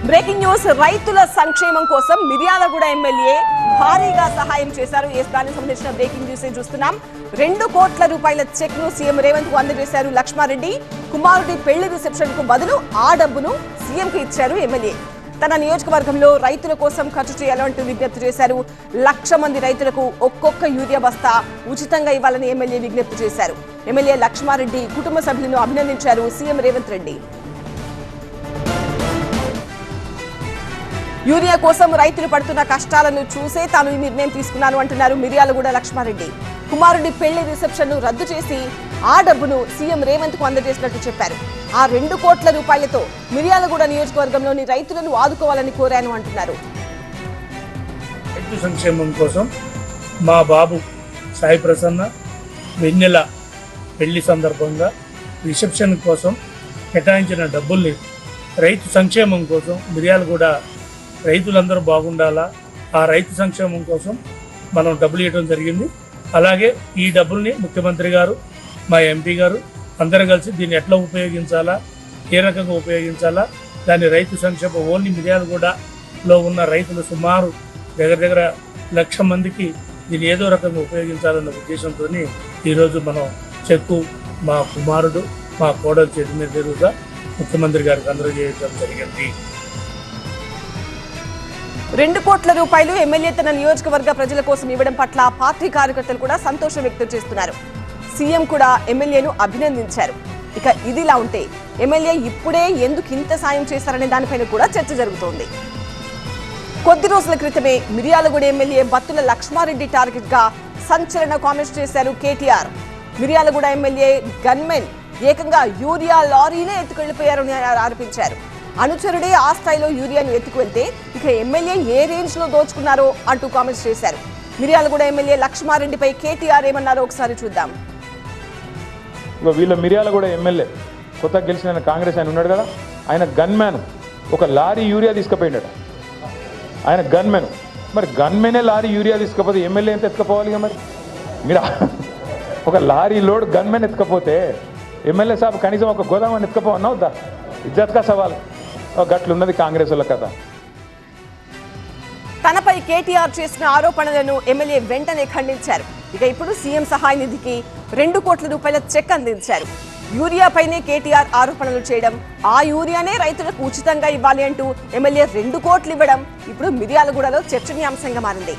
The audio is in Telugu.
బ్రేకింగ్ న్యూస్ రైతుల సంక్షేమం కోసం మిర్యాలగూడ ఎమ్మెల్యే భారీగా సహాయం చేశారు. దానికి సంబంధించిన బ్రేకింగ్ న్యూస్ చూస్తున్నాం. 2 కోట్ల రూపాయల చెక్ ను సీఎం రేవంత్ కు అందజేశారు లక్ష్మారెడ్డి. కుమారుడి పెళ్లి రిసెప్షన్ కు బదులు ఆ డబ్బును సీఎం కు ఇచ్చారు ఎమ్మెల్యే. తన నియోజకవర్గంలో రైతుల కోసం ఖర్చు చేయాలంటూ విజ్ఞప్తి చేశారు. 1,00,000 మంది రైతులకు ఒక్కొక్క యూరియా బస్తా ఉచితంగా ఇవ్వాలని ఎమ్మెల్యే విజ్ఞప్తి చేశారు. ఎమ్మెల్యే లక్ష్మారెడ్డి కుటుంబ సభ్యులను అభినందించారు సీఎం రేవంత్ రెడ్డి. యూరియా కోసం రైతులు పడుతున్న కష్టాలను చూసే తాను ఈ నిర్ణయం తీసుకున్నాను అంటున్నారు మిర్యాలగూడ లక్ష్మారెడ్డి. కుమారుడి పెళ్లి రిసెప్షన్ ను రద్దు చేసి ఆ డబ్బును సీఎం రేవంత్ కు అందజేసినట్టు చెప్పారు. ఆ 2 కోట్ల రూపాయలతో మిర్యాలగూడ నియోజకవర్గంలోని రైతులను ఆదుకోవాలని కోరాను అంటున్నారు. రైతు సంక్షేమం కోసం మా బాబు సాయి ప్రసన్న వెన్నెల పెళ్లి సందర్భంగా రిసెప్షన్ కోసం కేటాయించిన డబ్బుల్ని రైతు సంక్షేమం కోసం మిర్యాలగూడ రైతులందరూ బాగుండాలా, ఆ రైతు సంక్షేమం కోసం మనం డబ్బులు ఇవ్వడం జరిగింది. అలాగే ఈ డబ్బుల్ని ముఖ్యమంత్రి గారు, మా ఎంపీ గారు అందరూ కలిసి దీన్ని ఎట్లా ఉపయోగించాలా, ఏ రకంగా ఉపయోగించాలా, దాని రైతు సంక్షేమం ఓన్లీ మిర్యాలగూడలో ఉన్న రైతులు సుమారు దగ్గర 1,00,000 మందికి దీన్ని ఏదో రకంగా ఉపయోగించాలన్న ఉద్దేశంతో ఈరోజు మనం చెక్కు మా కుమారుడు మా కోడలు చేతి మీద జరుగుగా ముఖ్యమంత్రి గారికి అందజేయడం జరిగింది. 2 కోట్ల రూపాయలు ఎమ్మెల్యే తన నియోజకవర్గ ప్రజల కోసం ఇవ్వడం పట్ల పార్టీ కార్యకర్తలు కూడా సంతోషం వ్యక్తం చేస్తున్నారు. సీఎం కూడా ఎమ్మెల్యేను అభినందించారు. ఇక ఇదిలా ఉంటే ఎమ్మెల్యే ఇప్పుడే ఎందుకు ఇంత సాయం చేశారనే దానిపైన కూడా చర్చ జరుగుతోంది. కొద్ది రోజుల క్రితమే మిర్యాలగూడ ఎమ్మెల్యే బత్తుల లక్ష్మారెడ్డి టార్గెట్ గా సంచలన కామెంట్స్ చేశారు కేటీఆర్. మిర్యాలగూడ ఎమ్మెల్యే గన్మెన్ ఏకంగా యూరియా లారీనే ఎత్తుకెళ్లిపోయారని ఆరోపించారు. అనుచరుడే ఆ స్థాయిలో యూరియాను ఎత్తుకువెళ్తే ఇక ఎమ్మెల్యే ఏ రేంజ్ లో దోచుకున్నారో అంటూ కామెంట్స్ చేశారు. మిర్యాలగూడ ఎమ్మెల్యే లక్ష్మారెడ్డిపై కేటీఆర్ ఏమన్నారో ఒకసారి చూద్దాం. వీళ్ళ మిర్యాలగూడ ఎమ్మెల్యే కొత్తగా గెలిచిన కాంగ్రెస్ ఆయన ఉన్నాడు కదా, ఆయన గన్మ్యాన్ ఒక లారీ యూరియా తీసుకుపోయినాడు. ఆయన గన్మెన్, మరి గన్మెనే లారీ యూరియా తీసుకపోతే ఎమ్మెల్యే ఎంత ఎత్తుకపోవాలి? మరి మీరు ఒక లారీ లోడ్ గన్మెన్ ఎత్తుకపోతే ఎమ్మెల్యే సాబ్ కనీసం ఒక గోదామని ఎత్తుకపోవన్నా వద్దా? ఇజ్జత్గా సవాల్. గట్లున్నది కాంగ్రెస్ వాళ్ళ కథ. తనపై కేటీఆర్ చేసిన ఆరోపణలను ఎమ్మెల్యే వెంటనే ఖండించారు. ఇక ఇప్పుడు సీఎం సహాయ నిధికి 2 కోట్ల రూపాయల చెక్ అందించారు. యూరియాపైనే కేటీఆర్ ఆరోపణలు చేయడం, ఆ యూరియానే రైతులకు ఉచితంగా ఇవ్వాలి అంటూ ఎమ్మెల్యే 2 కోట్లు ఇవ్వడం ఇప్పుడు మిర్యాలగూడలో చర్చనీయాంశంగా మారింది.